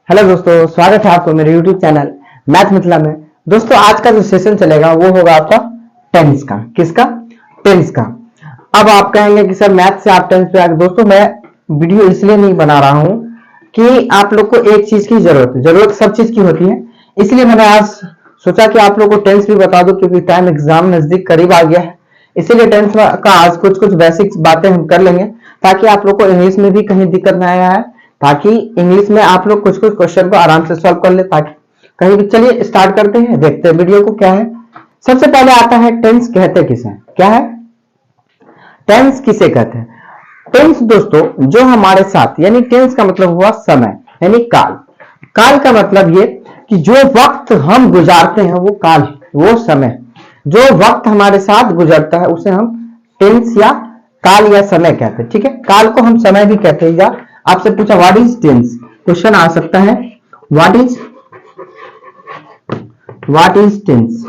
Hello दोस्तों, स्वागत है आपको मेरे YouTube चैनल मैथ मिथिला में। दोस्तों आज का जो सेशन चलेगा वो होगा आपका टेंस का। किसका? टेंस का। अब आप कहेंगे कि सर मैथ से आप टेंस पे आ गए। दोस्तों मैं वीडियो इसलिए नहीं बना रहा हूं कि आप लोग को एक चीज की जरूरत सब चीज की होती है, इसलिए मैंने आज सोचा कि आप लोग को टेंस भी बता दूं क्योंकि टाइम एग्जाम नजदीक करीब आ गया है। इसीलिए टेंस का आज कुछ कुछ बेसिक बातें हम कर लेंगे ताकि आप लोग को इंग्लिश में भी कहीं दिक्कत ना आया है, ताकि इंग्लिश में आप लोग कुछ कुछ क्वेश्चन को आराम से सॉल्व कर ले ताकि कहीं भी। चलिए स्टार्ट करते हैं, देखते हैं वीडियो को क्या है। सबसे पहले आता है टेंस कहते किसे? क्या है टेंस? किसे कहते हैं? टेंस दोस्तों जो हमारे साथ, यानी टेंस का मतलब हुआ समय यानी काल। काल का मतलब ये कि जो वक्त हम गुजारते हैं वो काल, वो समय, जो वक्त हमारे साथ गुजरता है उसे हम टेंस या काल या समय कहते हैं। ठीक है, काल को हम समय भी कहते हैं। या आपसे पूछा व्हाट इज टेंस, क्वेश्चन आ सकता है व्हाट इज टेंस।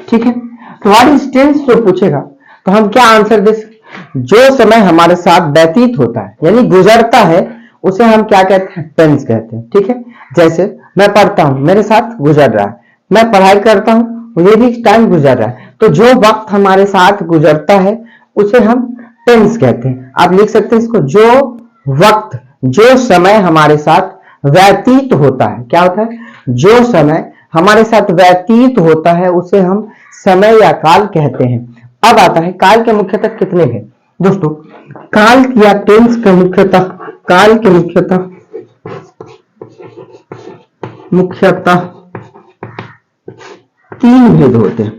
ठीक है, तो व्हाट इज टेंस जो पूछेगा तो हम क्या आंसर दे सकते? जो समय हमारे साथ व्यतीत होता है यानी गुजरता है उसे हम क्या कहते हैं? टेंस कहते हैं। ठीक है, जैसे मैं पढ़ता हूं, मेरे साथ गुजर रहा है, मैं पढ़ाई करता हूं, ये भी टाइम गुजर रहा है। तो जो वक्त हमारे साथ गुजरता है उसे हम टेंस कहते हैं। आप लिख सकते हैं इसको, जो वक्त, जो समय हमारे साथ व्यतीत होता है। क्या होता है? जो समय हमारे साथ व्यतीत होता है उसे हम समय या काल कहते हैं। अब आता है काल के मुख्यतः कितने भेद। दोस्तों काल या टेंस के मुख्यतः, काल के मुख्यतः 3 भेद होते हैं।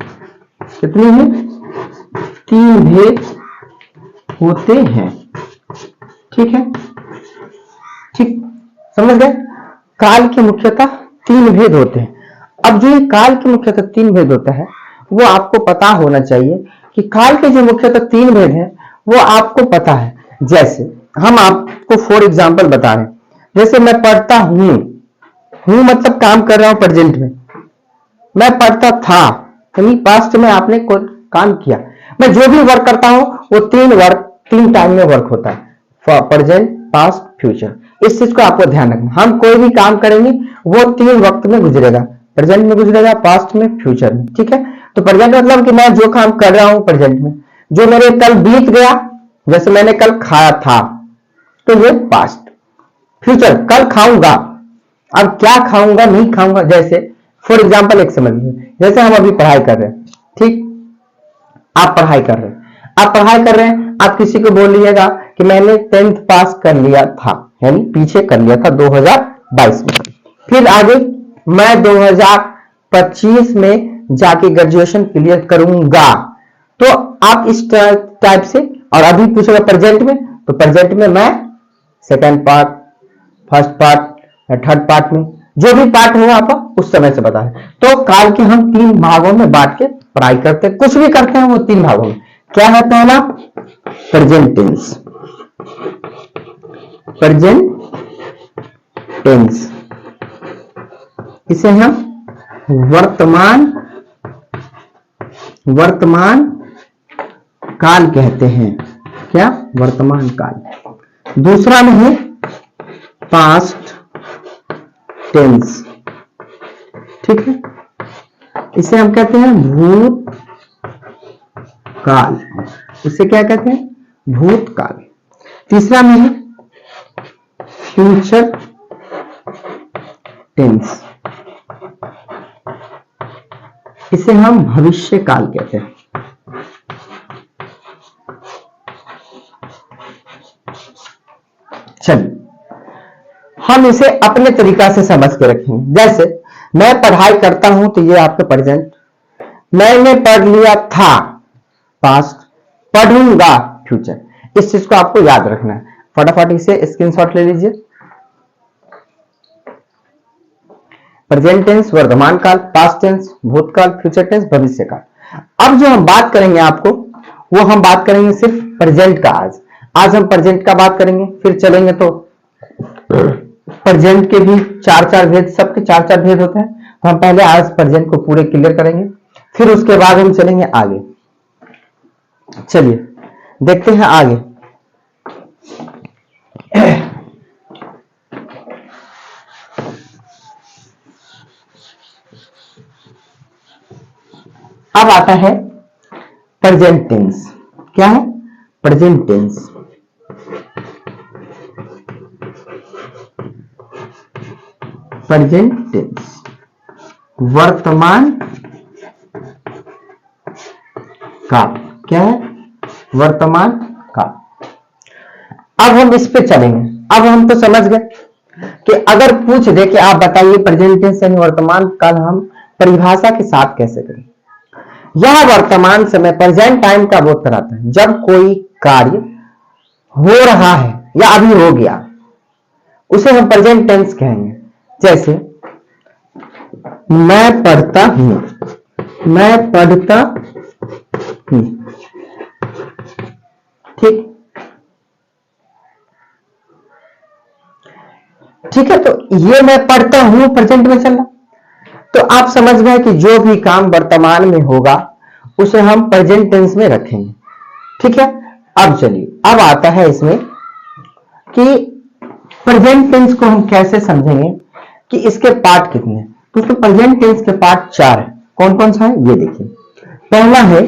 कितने हैं? 3 भेद होते हैं। ठीक है, ठीक समझ गए? काल के मुख्यतः 3 भेद होते हैं। अब जो ये काल के मुख्यतः 3 भेद होता है वो आपको पता होना चाहिए कि काल के जो मुख्यतः 3 भेद हैं वो आपको पता है। जैसे हम आपको फॉर एग्जांपल बता रहे हैं, जैसे मैं पढ़ता हूं, हूं मतलब काम कर रहा हूं प्रेजेंट में, मैं पढ़ता था यानी पास्ट में आपने कोई काम किया। मैं जो भी वर्क करता हूं वो 3 टाइम में वर्क होता है, प्रेजेंट, पास्ट, फ्यूचर। इस चीज को आपको ध्यान रखना। हम कोई भी काम करेंगे वो 3 वक्त में गुजरेगा, प्रेजेंट में गुजरेगा, पास्ट में, फ्यूचर में। ठीक है, तो प्रेजेंट मतलब कि मैं जो काम कर रहा हूं प्रेजेंट में, जो मेरे कल बीत गया, जैसे मैंने कल खाया था तो ये पास्ट। फ्यूचर कल खाऊंगा, अब क्या खाऊंगा नहीं खाऊंगा। जैसे फॉर एग्जाम्पल एक समझ लीजिए, जैसे हम अभी पढ़ाई कर रहे हैं, ठीक, आप पढ़ाई कर रहे हैं, आप किसी को बोल लीजिएगा कि मैंने 10th पास कर लिया था, यानी पीछे कर लिया था 2022 में, फिर आगे मैं 2025 में जाके ग्रेजुएशन क्लियर करूंगा। तो आप इस टाइप से, और अभी पूछेगा प्रेजेंट में, तो प्रेजेंट में मैं सेकंड पार्ट, फर्स्ट पार्ट या थर्ड पार्ट में, जो भी पार्ट होगा आपका उस समय से बता है। तो काल के हम 3 भागों में बांट के पढ़ाई करते हैं, कुछ भी करते हैं वो 3 भागों में। क्या है? पहला प्रेजेंट टेंस, इसे हम वर्तमान काल कहते हैं। क्या? वर्तमान काल। दूसरा में है पास्ट टेंस। ठीक है, इसे हम कहते हैं भूत काल। इसे क्या कहते हैं? भूतकाल। तीसरा में है फ्यूचर टेंस, इसे हम भविष्य काल कहते हैं। चलिए हम इसे अपने तरीका से समझ के रखेंगे। जैसे मैं पढ़ाई करता हूं तो ये आपका प्रेजेंट, मैंने पढ़ लिया था पास्ट, पढ़ूंगा फ्यूचर। इस चीज को आपको याद रखना है, फटाफट इसे स्क्रीनशॉट ले लीजिए। प्रेजेंट टेंस वर्तमान काल, पास्ट टेंस भूतकाल, फ्यूचर टेंस भविष्य काल। अब जो हम बात करेंगे आपको, वो हम बात करेंगे सिर्फ प्रेजेंट का। आज हम प्रेजेंट का बात करेंगे, फिर चलेंगे तो प्रेजेंट के भी 4 भेद, सबके 4 भेद होते हैं। तो हम पहले आज प्रेजेंट को पूरे क्लियर करेंगे, फिर उसके बाद हम चलेंगे आगे। चलिए देखते हैं आगे। अब आता है प्रेजेंट टेंस। क्या है? Present tense. प्रेजेंट टेंस वर्तमान काल। क्या है? वर्तमान काल। अब हम इस पे चलेंगे। अब हम तो समझ गए कि अगर पूछ दे कि आप बताइए प्रेजेंट टेंस यानी वर्तमान काल हम परिभाषा के साथ कैसे करें। यह वर्तमान समय प्रेजेंट टाइम का वो तरह है जब कोई कार्य हो रहा है या अभी हो गया, उसे हम प्रेजेंट टेंस कहेंगे। जैसे मैं पढ़ता हूं, मैं पढ़ता हूं। ठीक ठीक है, तो ये मैं पढ़ता हूं प्रेजेंट में चल रहा। तो आप समझ गए कि जो भी काम वर्तमान में होगा उसे हम प्रेजेंट टेंस में रखेंगे। ठीक है, अब चलिए, अब आता है इसमें कि प्रेजेंट टेंस को हम कैसे समझेंगे कि इसके पार्ट कितने हैं। दोस्तों प्रेजेंट टेंस के पार्ट 4 है। कौन कौन सा है ये देखिए। पहला है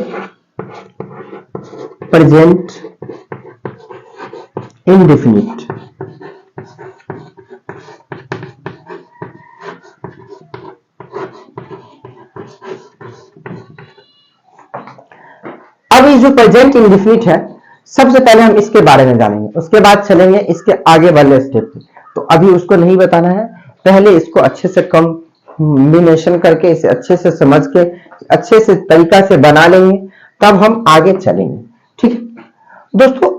प्रेजेंट इंडेफिनिट। अब ये जो प्रेजेंट इंडेफिनिट है, सबसे पहले हम इसके बारे में जानेंगे, उसके बाद चलेंगे इसके आगे वाले स्टेप पे। तो अभी उसको नहीं बताना है, पहले इसको अच्छे से कॉम्बिनेशन करके इसे अच्छे से समझ के अच्छे से तरीका से बना लेंगे, तब हम आगे चलेंगे। ठीक है दोस्तों,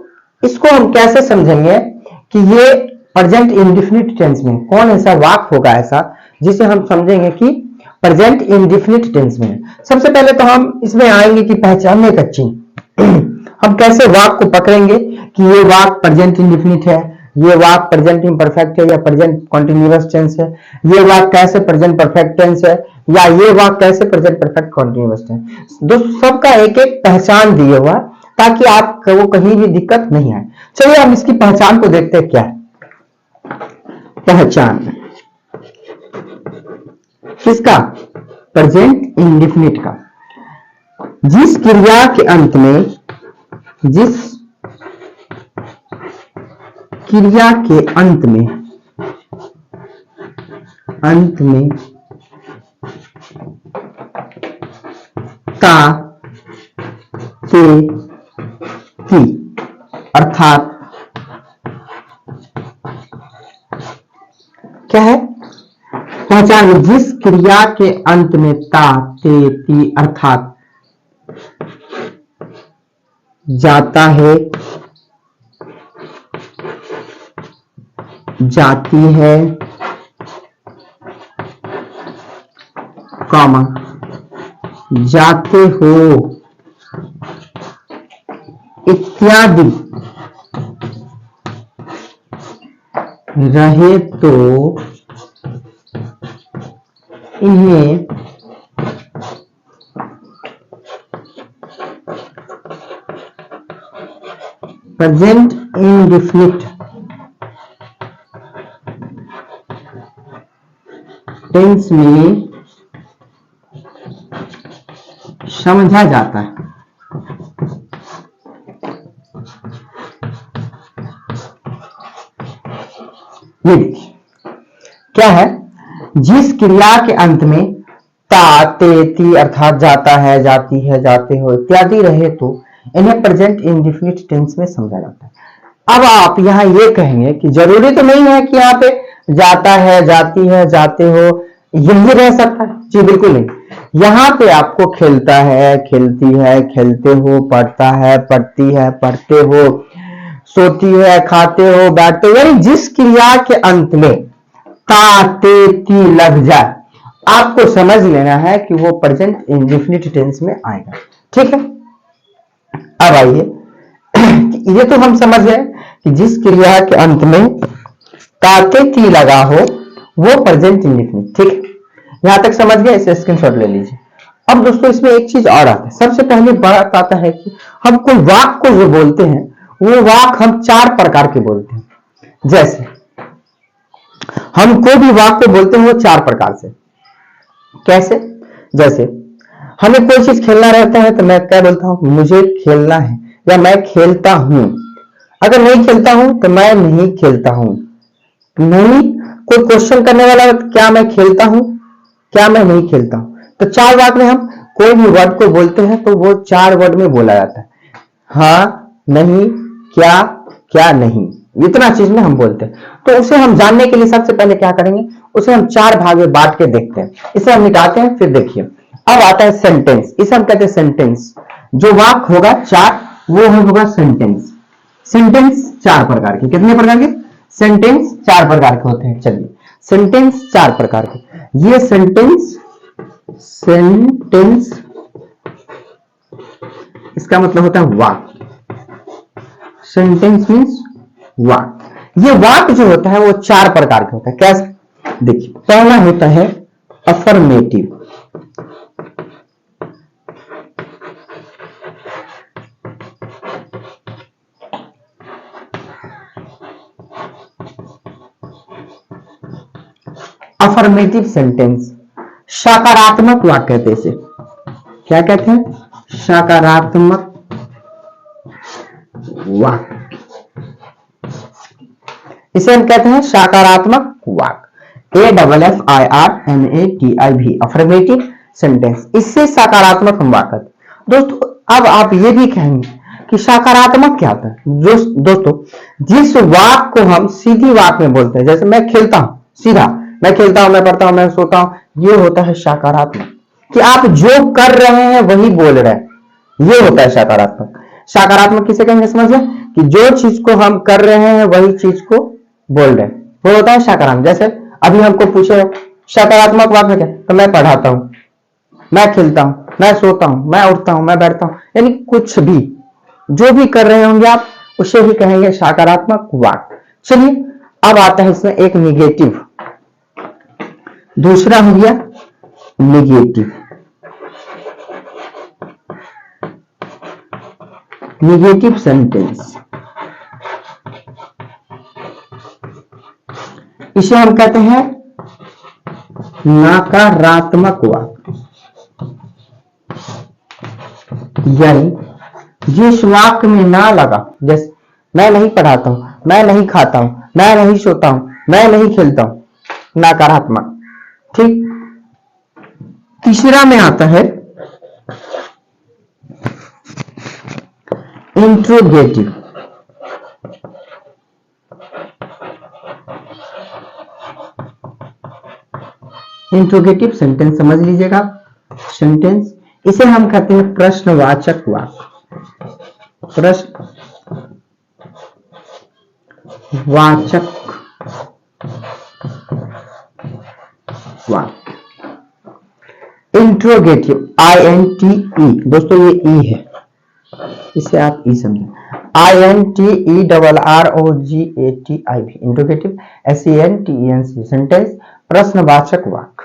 इसको हम कैसे समझेंगे कि ये प्रेजेंट इंडेफिनिट टेंस में कौन ऐसा वाक्य होगा ऐसा जिसे हम समझेंगे कि प्रेजेंट इंडेफिनिट टेंस में। सबसे पहले तो हम इसमें आएंगे कि पहचानने का चिन्ह। हम कैसे वाक्य को पकड़ेंगे कि ये वाक्य प्रेजेंट इंडेफिनिट है, ये वाक्य प्रेजेंट इम्परफेक्ट है या प्रेजेंट कॉन्टिन्यूअस टेंस है, ये वाक्य कैसे प्रेजेंट परफेक्ट टेंस है या ये वाक्य कैसे प्रेजेंट परफेक्ट कॉन्टिन्यूअस टेंस। दोस्तों सबका एक एक पहचान दिए हुआ ताकि आपको कहीं भी दिक्कत नहीं आए। चलिए हम इसकी पहचान को देखते हैं। क्या है पहचान किसका? प्रेजेंट इंडेफिनिट का। जिस क्रिया के अंत में, जिस क्रिया के अंत में ता ते ती अर्थात क्या है? पहचान जिस क्रिया के अंत में ता ते ती अर्थात जाता है, जाती है, कॉमा जाते हो इत्यादि रहे तो इन्हें प्रेजेंट इंडेफिनिट टेंस में समझा जाता है। ये देखिए क्या है? जिस क्रिया के अंत में ता ते ती अर्थात जाता है, जाती है, जाते हो इत्यादि रहे तो इन्हें प्रेजेंट इंडेफिनिट टेंस में समझा जाता है। अब आप यहाँ ये कहेंगे कि जरूरी तो नहीं है कि यहाँ पे जाता है, जाती है, जाते हो यही रह सकता है। जी बिल्कुल नहीं, यहाँ पे आपको खेलता है, खेलती है, खेलते हो, पढ़ता है, पढ़ती है, पढ़ते हो, सोती है, खाते हो, बैठते हो, यानी जिस क्रिया के अंत में ता ते ती लग जाए आपको समझ लेना है कि वो प्रेजेंट इंडेफिनिट टेंस में आएगा। ठीक है, अब आइए ये तो हम समझ गए कि जिस क्रिया के अंत में ता ते ती लगा हो वो प्रेजेंट इंडेफिनिट। ठीक है, यहां तक समझ गए, इसे स्क्रीनशॉट ले लीजिए। अब दोस्तों इसमें एक चीज और आता है। सबसे पहले बात आता है कि हम कोई वाक्य को जो बोलते हैं वो वाक्य हम 4 प्रकार के बोलते हैं। जैसे हम कोई भी वाक्य को बोलते हैं वो 4 प्रकार से। कैसे? जैसे हमें कोई चीज खेलना रहता है तो मैं क्या बोलता हूँ, मुझे खेलना है या मैं खेलता हूँ। अगर नहीं खेलता हूं तो मैं नहीं खेलता हूं। नहीं, कोई क्वेश्चन करने वाला है तो क्या मैं खेलता हूं, क्या मैं नहीं खेलता हूं। तो 4 वाक्य में हम कोई भी वर्ड को बोलते हैं तो वो 4 वर्ड में बोला जाता है। हाँ, नहीं, क्या, क्या नहीं, इतना चीज में हम बोलते हैं। तो उसे हम जानने के लिए सबसे पहले क्या करेंगे, उसे हम 4 भाग में बांट के देखते हैं। इसे हम मिटाते हैं, फिर देखिए अब आता है सेंटेंस। इसे हम कहते हैं सेंटेंस। जो वाक्य होगा 4 वो होगा सेंटेंस। सेंटेंस 4 प्रकार के, कितने प्रकार के सेंटेंस, 4 प्रकार के होते हैं। चलिए सेंटेंस 4 प्रकार के। ये सेंटेंस, सेंटेंस इसका मतलब होता है वाक्य। सेंटेंस मीन्स वाक्य। ये वाक्य जो होता है वो 4 प्रकार के होता है। कैसे, देखिए पहला होता है अफर्मेटिव। अफर्मेटिव सेंटेंस, सकारात्मक वाक्य कहते हैं इसे। क्या कहते हैं, सकारात्मक वाक्य। इसे हम कहते हैं सकारात्मक वाक्य। AFFIRMATIV, affirmative sentence. इससे सकारात्मक हम वाक्य। दोस्तों अब आप ये भी कहेंगे कि सकारात्मक क्या होता है। दोस्तों जिस वाक्य को हम सीधी वाक्य में बोलते हैं, जैसे मैं खेलता हूं, सीधा मैं खेलता हूं, मैं पढ़ता हूं, मैं सोता हूं, ये होता है सकारात्मक। कि आप जो कर रहे हैं वही बोल रहे हैं, ये होता है सकारात्मक। सकारात्मक किसे कहेंगे समझिए, कि जो चीज को हम कर रहे हैं वही चीज को बोल रहे हैं, वो होता है सकारात्मक। जैसे अभी हमको पूछे सकारात्मक वाक्य क्या, तो मैं पढ़ाता हूं, मैं खेलता हूं, मैं सोता हूं, मैं उठता हूं, मैं बैठता हूं, यानी कुछ भी जो भी कर रहे होंगे आप उसे ही कहेंगे सकारात्मक वाक्य। चलिए अब आता है इसमें एक निगेटिव। दूसरा हो गया निगेटिव। निगेटिव सेंटेंस, इसे हम कहते हैं नकारात्मक वाक्य। यानी जिस वाक्य में ना लगा, जैसे मैं नहीं पढ़ाता हूं, मैं नहीं खाता हूं, मैं नहीं सोता हूं, मैं नहीं खेलता हूं, नकारात्मक। ठीक, तीसरा में आता है इंट्रोगेटिव। इंट्रोगेटिव सेंटेंस समझ लीजिएगा। सेंटेंस इसे हम कहते हैं प्रश्नवाचक वाक्य। प्रश्नवाचक वाक्य। इंट्रोगेटिव INTE, दोस्तों ये ई है, इसे आप ई समझें। INTERROGATIV, interrogative. SENTENC, सेंटेंस प्रश्नवाचक वाक्य।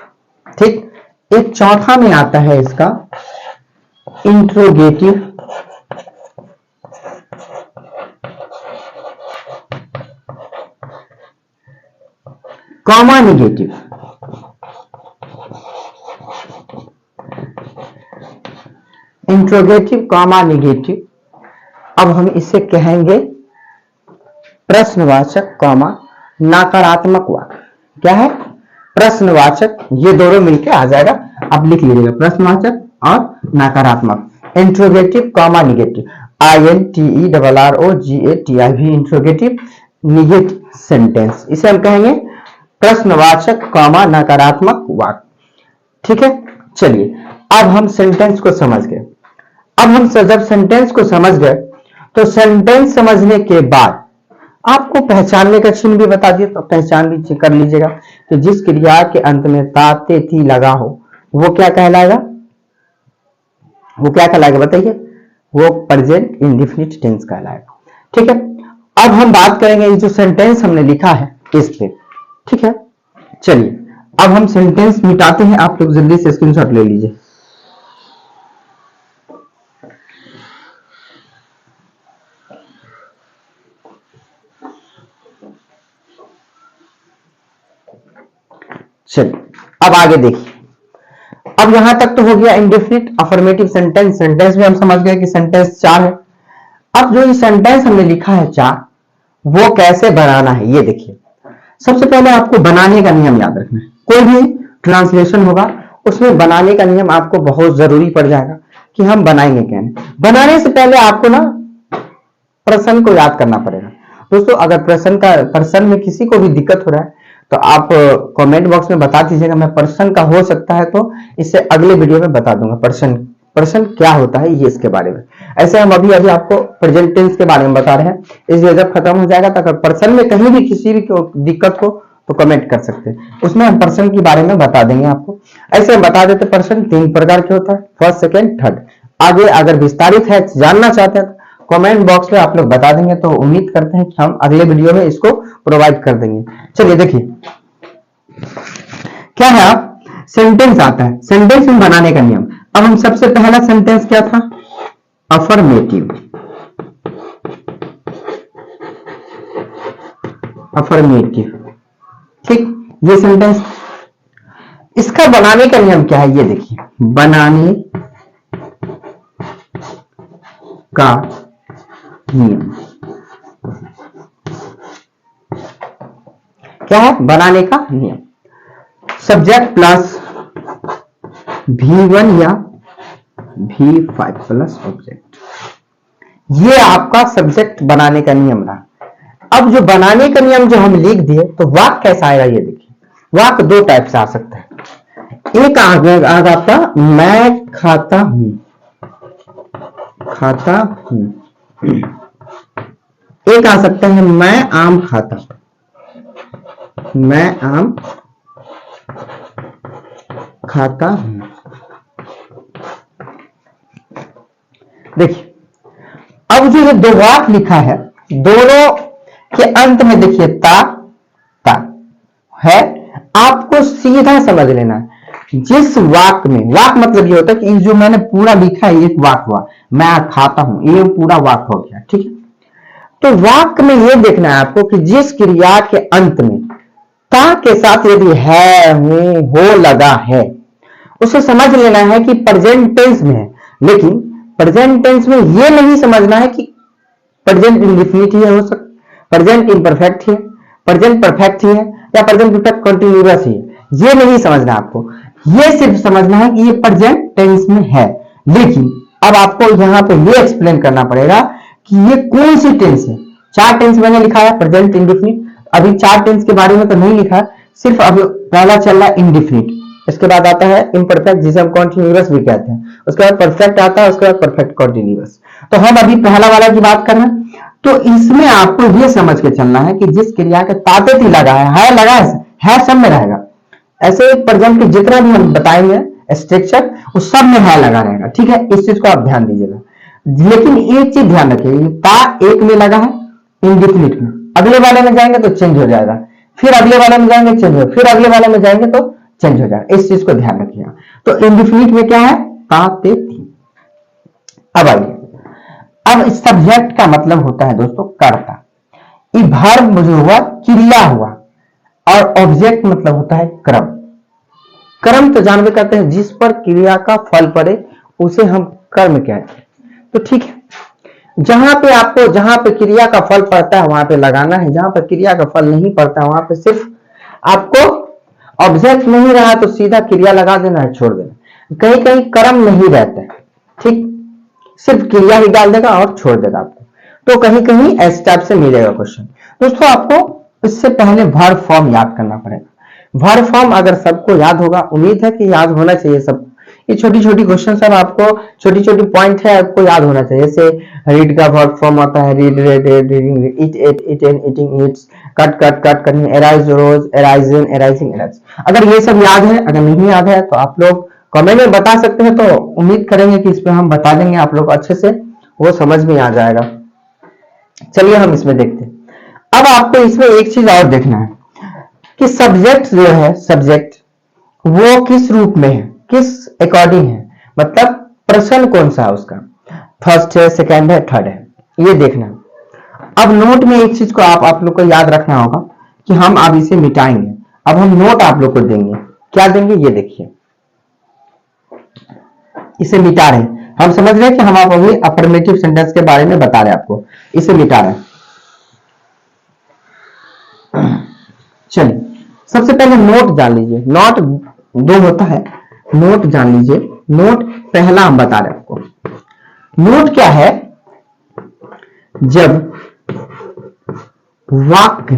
ठीक, एक चौथा में आता है इसका interrogative comma negative. Interrogative comma negative, अब हम इसे कहेंगे प्रश्नवाचक कॉमा नकारात्मक वाक्य। क्या है, प्रश्नवाचक, ये दोनों मिलकर आ जाएगा, आप लिख लीजिएगा प्रश्नवाचक और नकारात्मक। Interrogative comma negative, INTERROGATIV, interrogative negative sentence, इसे हम कहेंगे प्रश्नवाचक कॉमा नकारात्मक वाक्य। ठीक है, चलिए अब हम सेंटेंस को समझ गए। अब हम जब सेंटेंस को समझ गए तो सेंटेंस समझने के बाद आपको पहचानने का चिन्ह भी बता दिया, तो पहचान भी कर लीजिएगा कि जिस क्रिया के अंत में ता ते थी लगा हो वो क्या कहलाएगा, वो क्या कहलाएगा बताइए, वो प्रेजेंट इंडेफिनिट टेंस कहलाएगा। ठीक है, अब हम बात करेंगे ये जो सेंटेंस हमने लिखा है इस पे। ठीक है, चलिए अब हम सेंटेंस मिटाते हैं, आप लोग जल्दी से स्क्रीनशॉट ले लीजिए। चलिए अब आगे देखिए, अब यहां तक तो हो गया इंडेफिनिट अफर्मेटिव सेंटेंस। सेंटेंस में हम समझ गए कि सेंटेंस 4 है। अब जो ये सेंटेंस हमने लिखा है 4, वो कैसे बनाना है ये देखिए। सबसे पहले आपको बनाने का नियम याद रखना है। कोई भी ट्रांसलेशन होगा उसमें बनाने का नियम आपको बहुत जरूरी पड़ जाएगा कि हम बनाएंगे क्या। बनाने से पहले आपको ना प्रश्न को याद करना पड़ेगा। दोस्तों अगर प्रश्न में किसी को भी दिक्कत हो रहा है तो आप कमेंट बॉक्स में बता दीजिएगा। मैं प्रश्न का हो सकता है तो इससे अगले वीडियो में बता दूंगा प्रश्न क्या होता है ये इसके बारे में। ऐसे हम अभी आपको प्रेजेंट टेंस के बारे में बता रहे हैं। इस जब खत्म हो जाएगा तो अगर प्रश्न में कहीं भी किसी भी दिक्कत हो तो कमेंट कर सकते हैं, उसमें हम प्रश्न के बारे में बता देंगे आपको। ऐसे हम बता देते प्रश्न 3 प्रकार के होता है, फर्स्ट, सेकेंड, थर्ड। आगे अगर विस्तारित है जानना चाहते हैं कमेंट बॉक्स में आप लोग बता देंगे, तो उम्मीद करते हैं कि हम अगले वीडियो में इसको प्रोवाइड कर देंगे। चलिए देखिए क्या है, आप सेंटेंस आता है, सेंटेंस में बनाने का नियम। अब हम सबसे पहला सेंटेंस क्या था, अफर्मेटिव। अफर्मेटिव, ठीक, ये सेंटेंस। इसका बनाने का नियम क्या है ये देखिए। बनाने का नियम क्या है, बनाने का नियम। सब्जेक्ट प्लस V1 या V5 प्लस ऑब्जेक्ट, ये आपका सब्जेक्ट बनाने का नियम रहा। अब जो बनाने का नियम जो हम लिख दिए तो वाक्य कैसा आएगा ये देखिए। वाक्य 2 टाइप से आ सकता है। एक आएगा आपका मैं खाता हूं, खाता हूं। एक आ सकता है मैं आम खाता हूं, मैं आम खाता हूं। देखिए अब जो ये 2 वाक्य लिखा है दोनों के अंत में देखिए ता ता है। आपको सीधा समझ लेना है जिस वाक्य में, वाक्य मतलब ये होता है कि जो मैंने पूरा लिखा है एक वाक्य हुआ, मैं खाता हूं, ये पूरा वाक्य हो गया, ठीक है। तो वाक्य में ये देखना है आपको कि जिस क्रिया के अंत में ता के साथ यदि है, हूं, हो लगा है, उसे समझ लेना है कि प्रेजेंट टेंस में है। लेकिन प्रेजेंट टेंस में ये नहीं समझना है कि प्रेजेंट इंडेफिनिट ही हो सकता, प्रेजेंट इम्परफेक्ट ही है, प्रेजेंट परफेक्ट ही है, या प्रेजेंट परफेक्ट कंटीन्यूअस ही है। ये नहीं समझना आपको, ये सिर्फ समझना है कि ये प्रेजेंट टेंस में है। लेकिन अब आपको यहां पे ये एक्सप्लेन करना पड़ेगा कि ये कौन सी टेंस है। 4 टेंस मैंने लिखा है, प्रेजेंट, इंडेफिनिट। अभी 4 टेंस के बारे में तो नहीं लिखा, सिर्फ अब पहला चल रहा है इंडेफिनिट, इसके बाद आता है इम्परफेक्ट जिसे हम कॉन्टिन्यूअस भी कहते हैं, उसके बाद परफेक्ट आता है, उसके बाद परफेक्ट कॉन्टिन्यूअस। तो हम अभी पहला वाला की बात कर रहे हैं। तो इसमें आपको ये समझ के चलना है कि जिस क्रिया के ताते थी लगा है लगा है सब में रहेगा। ऐसे प्रेजेंट के जितना भी हम बताएंगे स्ट्रक्चर उस सब में है लगा रहेगा, ठीक है। इस चीज को आप ध्यान दीजिएगा। लेकिन एक चीज ध्यान रखिए, ता एक में लगा है इंडेफिनिट में, अगले वाले में जाएंगे तो चेंज हो जाएगा, फिर अगले वाले में जाएंगे चेंज हो, फिर अगले वाले में जाएंगे तो चेंज हो जाएगा। इस चीज को ध्यान रखिएगा। तो इंडेफिनिट में क्या है, ताते थी। अब आइए, अब सब्जेक्ट का मतलब होता है दोस्तों कर्ता, ये वर्ब जो हुआ क्रिया हुआ, और ऑब्जेक्ट मतलब होता है क्रम। क्रम तो जानते करते हैं, जिस पर क्रिया का फल पड़े उसे हम कर्म कहते हैं। तो ठीक है, जहां पे क्रिया का फल पड़ता है वहां पे लगाना है, जहां पर क्रिया का फल नहीं पड़ता वहां पे सिर्फ आपको ऑब्जेक्ट नहीं रहा तो सीधा क्रिया लगा देना है, छोड़ देना। कहीं कहीं कर्म नहीं रहता है, ठीक, सिर्फ क्रिया ही डाल देगा और छोड़ देगा आपको। तो कहीं कहीं इस टाइप से मिलेगा क्वेश्चन। दोस्तों आपको इससे पहले वर्ब फॉर्म याद करना पड़ेगा। वर्ब फॉर्म अगर सबको याद होगा, उम्मीद है कि याद होना चाहिए सब। ये छोटी छोटी क्वेश्चन सब आपको, छोटी छोटी पॉइंट है आपको याद होना चाहिए। जैसे रीड का वर्ब फॉर्म आता है read, read, reading, eat, ate, eaten, eating, eats, cut, cut, cut करनी, arise, rose, arisen, arising, arise. अगर ये सब याद है, अगर नहीं याद है तो आप लोग कमेंट में बता सकते हैं, तो उम्मीद करेंगे कि इस पे हम बता देंगे आप लोग अच्छे से, वो समझ में आ जाएगा। चलिए हम इसमें देखते हैं। अब आपको इसमें एक चीज और देखना है कि सब्जेक्ट जो है, सब्जेक्ट वो किस रूप में है, किस अकॉर्डिंग है, मतलब प्रश्न कौन सा है उसका, फर्स्ट है, सेकंड है, थर्ड है, ये देखना। अब नोट में एक चीज को आप लोग को याद रखना होगा कि हम अब इसे मिटाएंगे। अब हम नोट आप लोग को देंगे, क्या देंगे ये देखिए। इसे मिटा रहे हैं। हम समझ रहे हैं कि हम आप अभी अफर्मेटिव सेंटेंस के बारे में बता रहे हैं आपको, इसे मिटा रहे हैं। चलिए सबसे पहले नोट जान लीजिए, नोट दो होता है, नोट जान लीजिए। नोट पहला हम बता रहे हैं आपको, नोट क्या है? जब वाक्य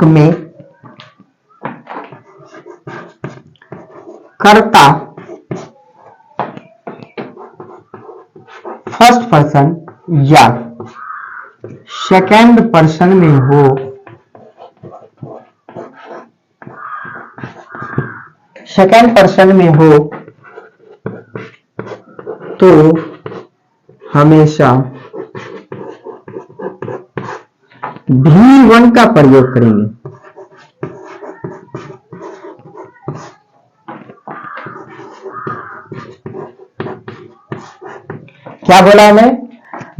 में कर्ता फर्स्ट पर्सन या सेकंड पर्सन में हो, सेकंड पर्सन में हो तो हमेशा V1 का प्रयोग करेंगे। क्या बोला हमें?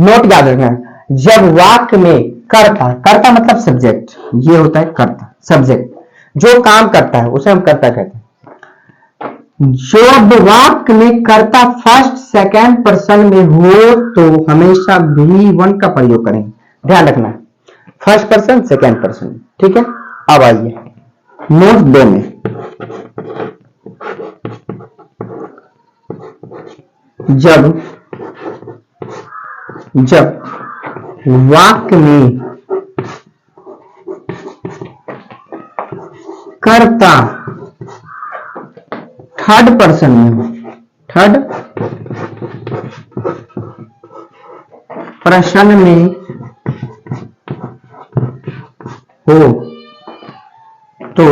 नोट याद रखना, जब वाक्य में कर्ता, कर्ता मतलब सब्जेक्ट, ये होता है कर्ता, सब्जेक्ट जो काम करता है उसे हम कर्ता कहते हैं। जब वाक्य में कर्ता फर्स्ट सेकंड पर्सन में हो तो हमेशा V1 का प्रयोग करेंगे। ध्यान रखना, फर्स्ट पर्सन सेकंड पर्सन, ठीक है। अब आइए नोट 2 में, जब वाक्य में कर्ता थर्ड पर्सन में हो, थर्ड पर्सन में हो तो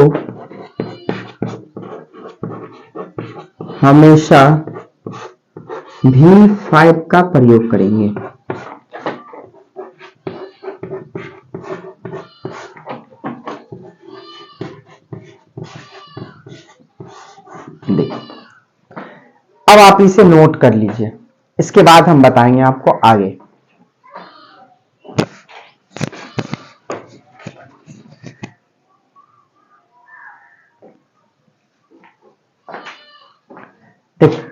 हमेशा V5 का प्रयोग करेंगे। देखिए अब आप इसे नोट कर लीजिए, इसके बाद हम बताएंगे आपको आगे। देखिए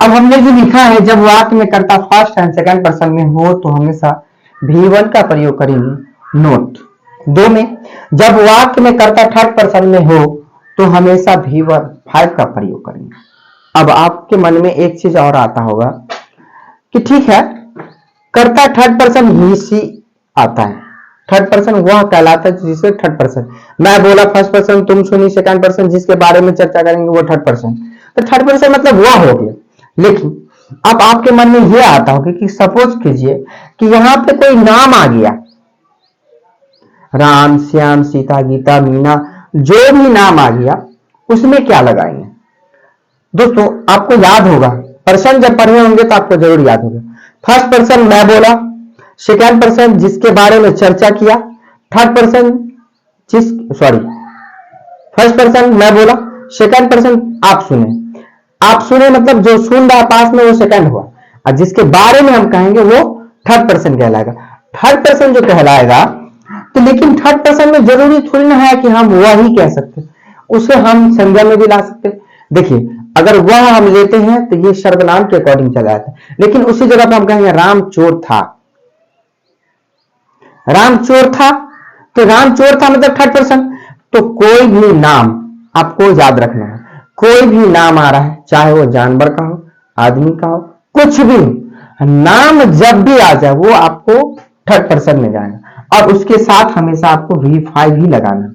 अब हमने जो लिखा है, जब वाक्य में कर्ता फर्स्ट एंड सेकंड पर्सन में हो तो हमेशा V1 का प्रयोग करेंगे। नोट 2 में, जब वाक्य में कर्ता थर्ड पर्सन में हो तो हमेशा V5 का प्रयोग करेंगे। अब आपके मन में एक चीज और आता होगा कि ठीक है, कर्ता थर्ड पर्सन ही सी आता है, थर्ड पर्सन वह कहलाता है जिसे थर्ड पर्सन, मैं बोला फर्स्ट पर्सन, तुम सुनी सेकंड पर्सन, जिसके बारे में चर्चा करेंगे वो थर्ड पर्सन, तो थर्ड पर्सन मतलब वह हो गया। लेकिन अब आपके मन में यह आता होगा कि सपोज कीजिए कि यहां पे कोई नाम आ गया, राम, श्याम, सीता, गीता, मीना, जो भी नाम आ गया उसमें क्या लगाएंगे? दोस्तों आपको याद होगा, पर्सन जब पढ़े होंगे तो आपको जरूर याद होगा। फर्स्ट पर्सन मैं बोला, सेकंड पर्सन जिसके बारे में चर्चा किया, थर्ड पर्सन फर्स्ट पर्सन मैं बोला, सेकंड पर्सन आप सुने मतलब जो सुन रहा पास में वो सेकंड हुआ, और जिसके बारे में हम कहेंगे वो थर्ड पर्सन कहलाएगा। थर्ड पर्सन जो कहलाएगा, तो लेकिन थर्ड पर्सन में जरूरी थोड़ी ना है कि हम वह ही कह सकते, उसे हम संज्ञा में भी ला सकते। देखिए अगर वह हम लेते हैं तो ये सर्वनाम के अकॉर्डिंग चला जाता है, लेकिन उसी जगह पर हम कहेंगे राम चोर था, राम चोर था, तो राम चोर था मतलब थर्ड पर्सन। तो कोई भी नाम आपको याद रखना है, कोई भी नाम आ रहा है, चाहे वो जानवर का हो, आदमी का हो, कुछ भी नाम जब भी आ जाए वो आपको थर्ड पर्सन में जाएगा, और उसके साथ हमेशा आपको V5 ही लगाना,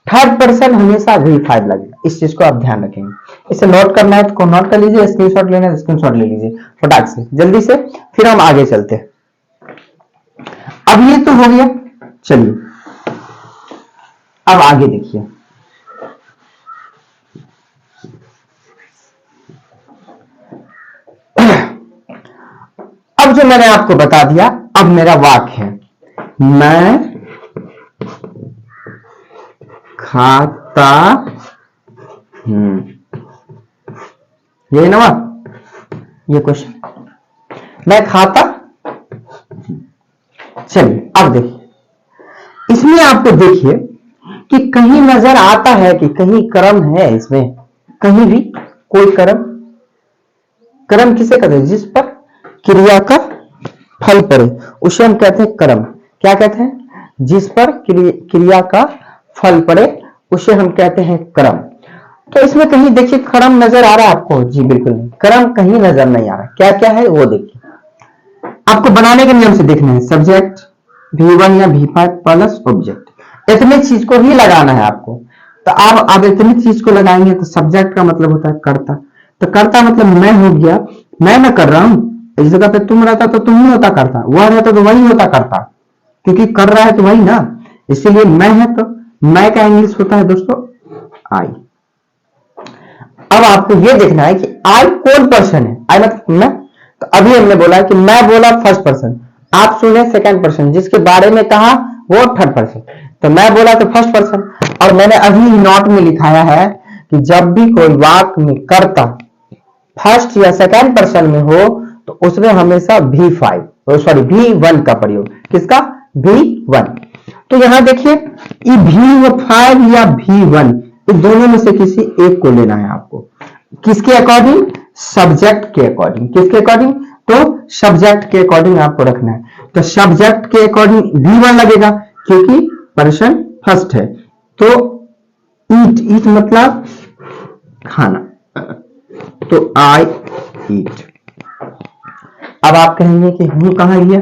थर्ड पर्सन हमेशा V5 लगेगा। इस चीज को आप ध्यान रखेंगे। इसे नोट करना है तो नोट कर लीजिए, स्क्रीनशॉट लेना है स्क्रीनशॉट ले लीजिए फटाक से, जल्दी से, फिर हम आगे चलते हैं। अब ये तो हो गया, चलिए अब आगे देखिए। अब जो मैंने आपको बता दिया, अब मेरा वाक्य है, मैं खाता हूं, ये ना ये क्वेश्चन, मैं खाता। चलिए अब देखिए, इसमें आपको देखिए कि कहीं नजर आता है कि कहीं क्रम है इसमें, कहीं भी कोई कर्म, कर्म किसे कहते हैं? जिस पर क्रिया का फल पड़े उसे हम कहते हैं कर्म। क्या कहते हैं? जिस पर क्रिया का फल पड़े उसे हम कहते हैं कर्म। तो इसमें कहीं देखिए कर्म नजर आ रहा है आपको? जी बिल्कुल नहीं, कर्म कहीं नजर नहीं आ रहा। क्या क्या है वो देखिए, आपको बनाने के नियम से देखना है। सब्जेक्ट V1 या V5 प्लस ऑब्जेक्ट, इतने चीज को ही लगाना है आपको। तो आप इतनी चीज को लगाएंगे तो सब्जेक्ट का मतलब होता है कर्ता। तो कर्ता मतलब मैं हो गया, मैं कर रहा हूं। इस जगह पे तुम रहता तो तुम ही होता करता, वह रहता तो वही होता करता, क्योंकि कर रहा है तो वही ना, इसीलिए मैं है। तो मैं का इंग्लिश होता है दोस्तों आई। अब आपको ये देखना है कि आई कौन पर्सन है। आई मतलब मैं। तो अभी हमने बोला कि मैं बोला फर्स्ट पर्सन, आप सुने सेकंड पर्सन, जिसके बारे में कहा वो थर्ड पर्सन। तो मैं बोला तो फर्स्ट पर्सन, और मैंने अभी नोट में लिखाया है कि जब भी कोई वाक्य में कर्ता फर्स्ट या सेकंड पर्सन में हो तो उसमें हमेशा V1 का प्रयोग। किसका? V1। तो यहां देखिए ये V5 या V1, इन दोनों में से किसी एक को लेना है आपको। किसके अकॉर्डिंग? सब्जेक्ट के अकॉर्डिंग। किसके अकॉर्डिंग? तो सब्जेक्ट के अकॉर्डिंग आपको रखना है। तो सब्जेक्ट के अकॉर्डिंग V1 लगेगा क्योंकि पर्सन फर्स्ट है। तो ईट मतलब खाना, तो आई ईट। अब आप कहेंगे कि हूं कहां लिया?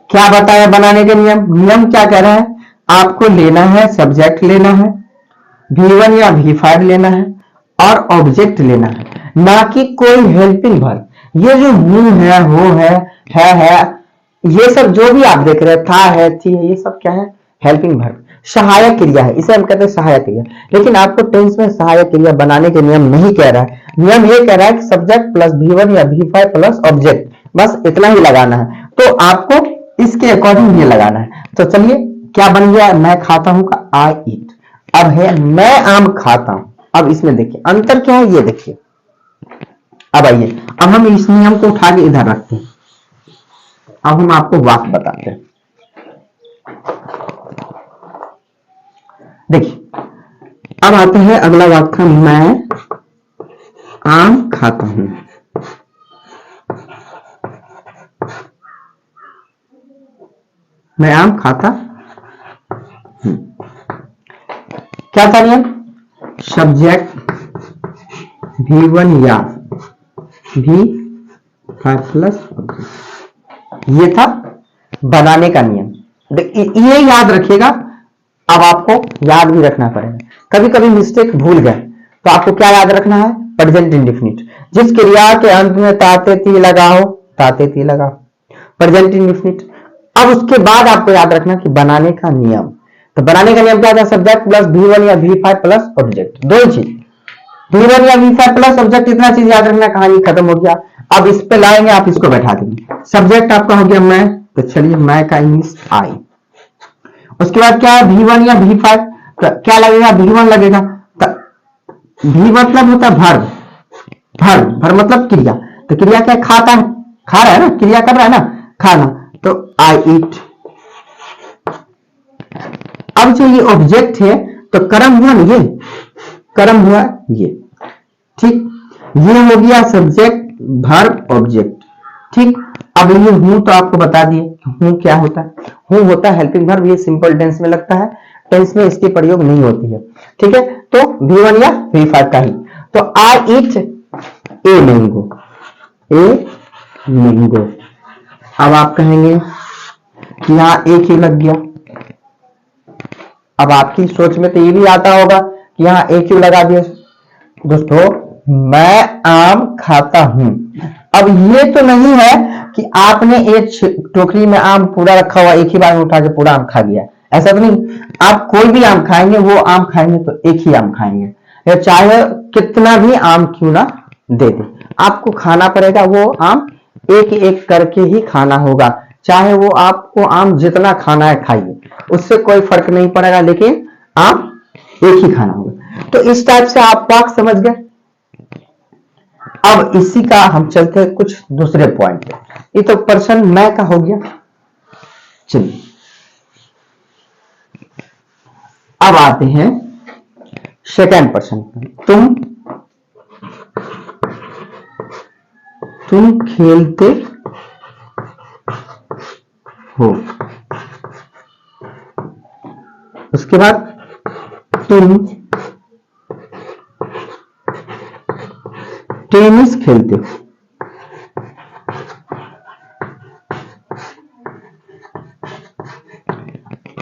क्या बताया बनाने के नियम क्या कह रहा है? आपको लेना है, सब्जेक्ट लेना है, V1 या V5 लेना है और ऑब्जेक्ट लेना है, ना कि कोई हेल्पिंग वर्ब। ये जो हूं है, हो है, ये सब जो भी आप देख रहे हैं, था है, थी है, ये सब क्या है? हेल्पिंग वर्ब, सहायक क्रिया है, इसे हम कहते हैं सहायक क्रिया। लेकिन आपको टेंस में सहायक क्रिया बनाने के नियम नहीं कह रहा है। नियम ये कह रहा है कि सब्जेक्ट प्लस V1 या V5 प्लस ऑब्जेक्ट, बस इतना ही लगाना है। तो आपको इसके अकॉर्डिंग ये लगाना है। तो चलिए क्या बन गया? मैं खाता हूं का आई ईट। अब है मैं आम खाता हूं। अब इसमें देखिए अंतर क्या है, ये देखिए। अब आइए, अब हम इस नियम को उठा के इधर रखते हैं। अब हम आपको वाक्य बताते हैं। देखिए अब आते हैं अगला वाक्य, मैं आम खाता हूं। मैं आम खाता हूं। क्या था नियम? सब्जेक्ट V1 या V5 प्लस, ये था बनाने का नियम। ये याद रखिएगा। अब आपको याद भी रखना पड़ेगा, कभी कभी मिस्टेक भूल गए तो आपको क्या याद रखना है? Present indefinite. जिस क्रिया के अंत में ताते ती लगाओ, ताते ती लगाओ, प्रेजेंट इंडेफिनिट। अब उसके बाद आपको याद रखना कि बनाने का नियम। तो बनाने का नियम क्या था? सब्जेक्ट प्लस V1 या V5 प्लस ऑब्जेक्ट, दो चीज। V1 या V5 प्लस ऑब्जेक्ट, इतना चीज याद रखना, कहानी खत्म हो गया। अब इस पे लाएंगे, आप इसको बैठा देंगे। सब्जेक्ट आपका हो गया मैं, तो चलिए मैं का इंग्लिश आई। उसके बाद क्या है? V1 या V5, तो क्या लगेगा? V1 लगेगा। V मतलब होता है भर, भर मतलब क्रिया। तो क्रिया क्या? खाता है, खा रहा है ना, क्रिया कर रहा है ना, खाना। तो आई ईट। अब जो ये ऑब्जेक्ट है तो कर्म हुआ ना, ये कर्म हुआ ये, ठीक। ये हो गया सब्जेक्ट वर्ब ऑब्जेक्ट, ठीक। अब ये हूं तो आपको बता दिए हूं क्या होता है। हूं होता है हेल्पिंग वर्ब, ये सिंपल टेंस में लगता है, टेंस में इसकी प्रयोग नहीं होती है, ठीक है। तो V1 या V5 का ही। तो आई ईट ए मैंगो, ए मैंगो। अब आप कहेंगे कि यहां एक ही लग गया। अब आपकी सोच में तो ये भी आता होगा कि यहां एक क्यों लगा दिया। दोस्तों मैं आम खाता हूं। अब ये तो नहीं है कि आपने एक टोकरी में आम पूरा रखा हुआ एक ही बार में उठा के पूरा आम खा लिया, ऐसा तो नहीं। आप कोई भी आम खाएंगे, वो आम खाएंगे तो एक ही आम खाएंगे, या चाहे कितना भी आम क्यों ना दे दे, आपको खाना पड़ेगा। वो आम एक एक करके ही खाना होगा, चाहे वो आपको आम जितना खाना है खाइए, उससे कोई फर्क नहीं पड़ेगा, लेकिन आम एक ही खाना होगा। तो इस टाइप से आप वाक्य समझ गए। अब इसी का हम चलते हैं कुछ दूसरे पॉइंट पे। ये तो पर्सन मैं का हो गया। चलिए अब आते हैं सेकेंड पर्सन तुम खेलते हो। उसके बाद तुम टेनिस खेलते हो।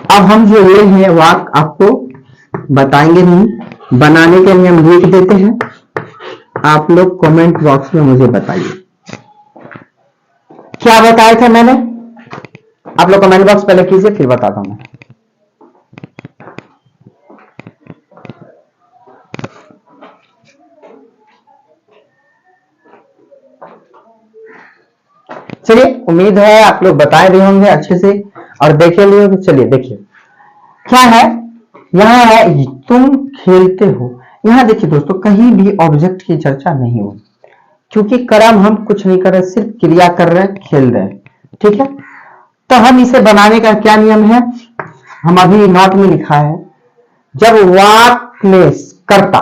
अब हम जो ये है वाक्य आपको बताएंगे नहीं, बनाने के नियम लिख देते हैं। आप लोग कमेंट बॉक्स में मुझे बताइए क्या बताया था मैंने। आप लोग कमेंट बॉक्स पहले कीजिए फिर बताता हूं मैं। चलिए उम्मीद है आप लोग बताए भी होंगे अच्छे से और देखे भी होंगे। चलिए देखिए क्या है, यहां है तुम खेलते हो। यहां देखिए दोस्तों कहीं भी ऑब्जेक्ट की चर्चा नहीं हो, क्योंकि कर्म हम कुछ नहीं कर रहे, सिर्फ क्रिया कर रहे हैं, खेल रहे हैं। ठीक है, तो हम इसे बनाने का क्या नियम है, हम अभी नोट में लिखा है, जब वाक्य में कर्ता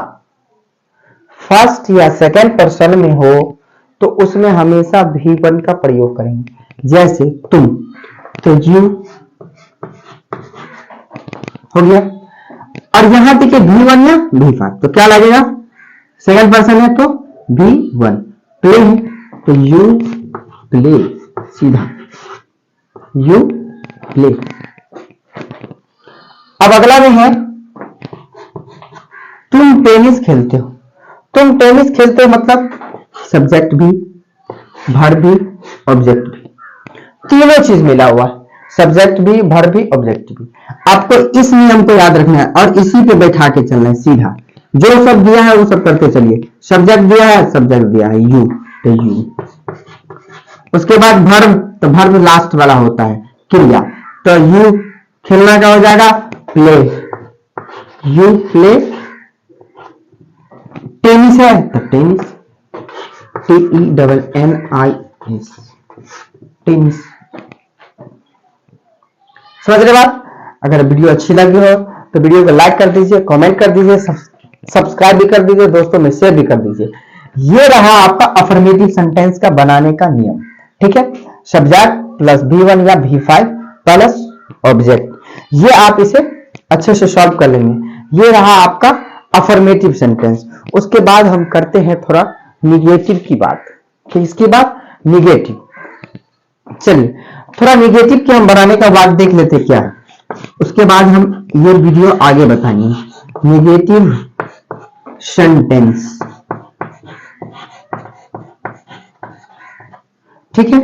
फर्स्ट या सेकंड पर्सन में हो तो उसमें हमेशा V1 का प्रयोग करेंगे। जैसे तुम, तो यू हो गया। और यहां देखिए V1 या V5, तो क्या लगेगा, सेकंड पर्सन है तो V1, प्ले है तो यू प्ले, सीधा यू प्ले। अब अगला में है तुम टेनिस खेलते हो। तुम टेनिस खेलते हो मतलब सब्जेक्ट भी, वर्ब भी, ऑब्जेक्ट भी, तीनों चीज मिला हुआ है, सब्जेक्ट भी, वर्ब भी, ऑब्जेक्ट भी। आपको इस नियम को याद रखना है और इसी पे बैठा के चलना है सीधा। जो सब दिया है वो सब करते चलिए। सब्जेक्ट दिया है, सब्जेक्ट दिया है यू तो यू, उसके बाद वर्ब, तो वर्ब लास्ट वाला होता है क्रिया, तो यू खेलना क्या हो जाएगा, प्ले, यू प्ले। टेनिस है तो टेनिस, TENNIS, टेनिस। समझ रहे बात। अगर वीडियो अच्छी लगी हो तो वीडियो को लाइक कर दीजिए, कमेंट कर दीजिए, सब्सक्राइब भी कर दीजिए, दोस्तों में शेयर भी कर दीजिए। ये रहा आपका अफर्मेटिव सेंटेंस का बनाने का नियम। ठीक है, सब्जेक्ट प्लस V1 या V5 प्लस ऑब्जेक्ट, ये आप इसे अच्छे से सॉल्व कर लेंगे। ये रहा आपका अफर्मेटिव सेंटेंस। उसके बाद हम करते हैं थोड़ा निगेटिव की बात। किसकी बात, निगेटिव। चलिए थोड़ा निगेटिव के हम बनाने का बात देख लेते क्या है, उसके बाद हम ये वीडियो आगे बताएंगे। निगेटिव सेंटेंस, ठीक है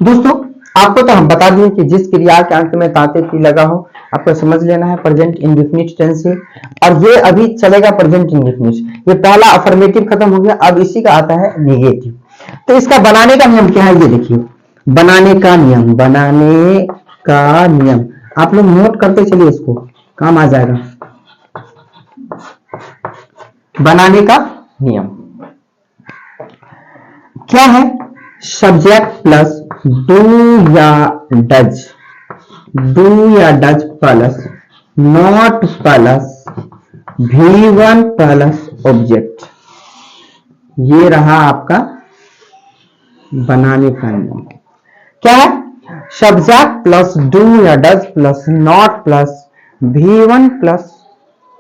दोस्तों। आपको तो हम बता दिए कि जिस क्रिया के अंत में ताते की लगा हो आपको समझ लेना है प्रेजेंट इंडेफिनिट टेंस से, और ये अभी चलेगा प्रेजेंट इंडेफिनिट। ये पहला अफर्मेटिव खत्म हो गया, अब इसी का आता है निगेटिव। तो इसका बनाने का नियम क्या है, ये देखिए बनाने का नियम, बनाने का नियम आप लोग नोट करते चलिए, इसको काम आ जाएगा। बनाने का नियम क्या है, सब्जेक्ट प्लस डू या डज, डू या does plus not plus V1 plus object. ये रहा आपका बनाने का नियम। क्या है, सब्जेक्ट प्लस डू या does plus not plus V1 plus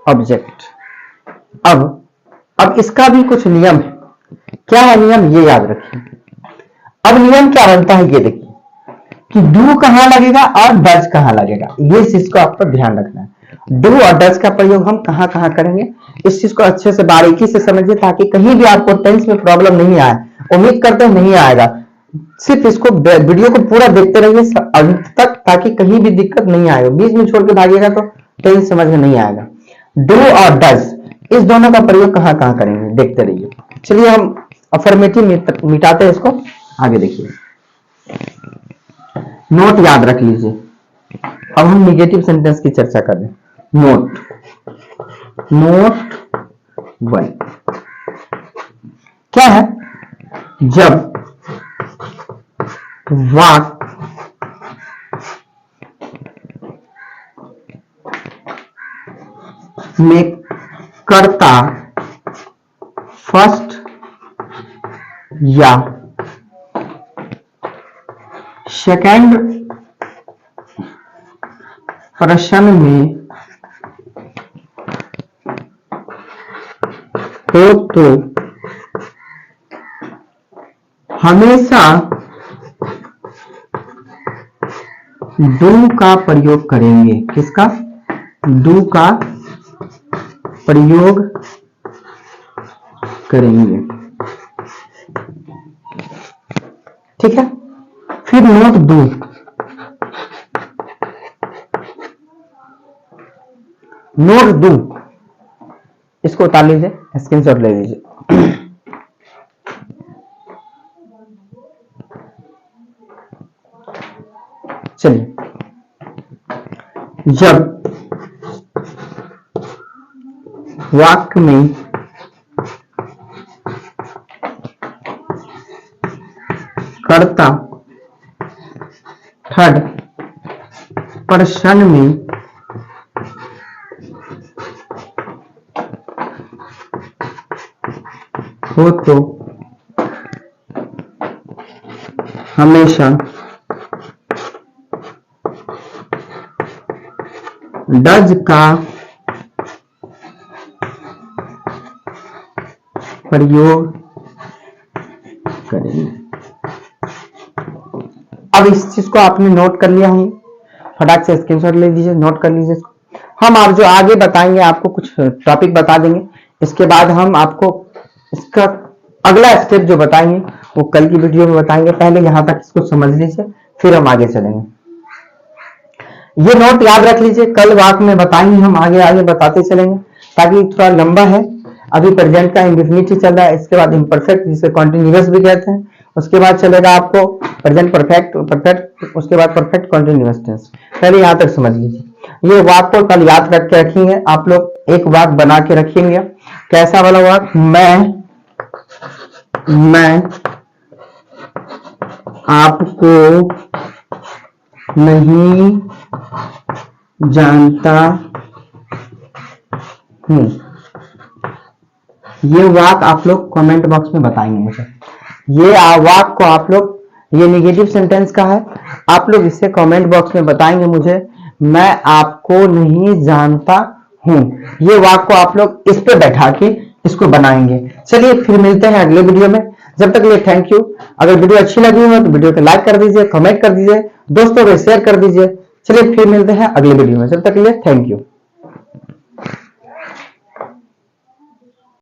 object. अब इसका भी कुछ नियम है। क्या है नियम, ये याद रखिए। अब नियम क्या बनता है, ये देखिए कि डू कहां लगेगा और डज कहां लगेगा, ये चीज को आपको ध्यान रखना है। डू और डज का प्रयोग हम कहां कहां करेंगे, इस चीज को अच्छे से बारीकी से समझिए ताकि कहीं भी आपको टेंस में प्रॉब्लम नहीं आए। उम्मीद करते हैं नहीं आएगा, सिर्फ इसको वीडियो को पूरा देखते रहिए अंत तक ताकि कहीं भी दिक्कत नहीं आएगा। बीच में छोड़ के भागिएगा तो टेंस समझ में नहीं आएगा। डू और डज इस दोनों का प्रयोग कहां कहां करेंगे देखते रहिए। चलिए हम अफर्मेटिव मिटाते हैं इसको, आगे देखिए। नोट याद रख लीजिए। अब हम निगेटिव सेंटेंस की चर्चा कर रहे हैं। नोट 1 क्या है, जब वाक्य में कर्ता फर्स्ट या सेकंड पर्सन में हो तो हमेशा डू का प्रयोग करेंगे। किसका? डू का प्रयोग करेंगे। ठीक है, फिर नोट डू। नोट डू, इसको उतार लीजिए, स्क्रीनशॉट ले लीजिए। चलिए, जब वाक्य में कर्ता थर्ड पर्सन में हो तो हमेशा डज का प्रयोग करेंगे। अब इस चीज को आपने नोट कर लिया होंगे, फटाक से स्क्रीनशॉट ले लीजिए, नोट कर लीजिए इसको। हम आप जो आगे बताएंगे, आपको कुछ टॉपिक बता देंगे, इसके बाद हम आपको इसका अगला स्टेप जो बताएंगे वो कल की वीडियो में बताएंगे। पहले यहां तक इसको समझ लीजिए, फिर हम आगे चलेंगे। ये नोट याद रख लीजिए, कल वाक्य में बताएंगे, हम आगे आगे बताते चलेंगे, ताकि थोड़ा लंबा है। अभी प्रेजेंट का इंडेफिनिट चल रहा है, इसके बाद इम्परफेक्ट जिसे कॉन्टिन्यूअस भी कहते हैं, उसके बाद चलेगा आपको प्रेजेंट परफेक्ट, उसके बाद परफेक्ट कॉन्टिन्यूअस टेंस। पहले यहां तक समझ लीजिए। ये वाक्य को कल याद रख के रखेंगे आप लोग, एक वाक्य बना के रखेंगे। कैसा वाला वाक्य? मैं आपको नहीं जानता हूं। ये वाक्य आप लोग कमेंट बॉक्स में बताएंगे मुझे। ये वाक्य को आप लोग, ये नेगेटिव सेंटेंस का है, आप लोग इसे कमेंट बॉक्स में बताएंगे मुझे, मैं आपको नहीं जानता हूं। ये वाक्य को आप लोग इस पे बैठा के इसको बनाएंगे। चलिए फिर मिलते हैं अगले वीडियो में, जब तक के लिए थैंक यू। अगर वीडियो अच्छी लगी हो तो वीडियो को लाइक कर दीजिए, कमेंट कर दीजिए, दोस्तों को शेयर कर दीजिए। चलिए फिर मिलते हैं अगले वीडियो में, जब तक के लिए थैंक यू।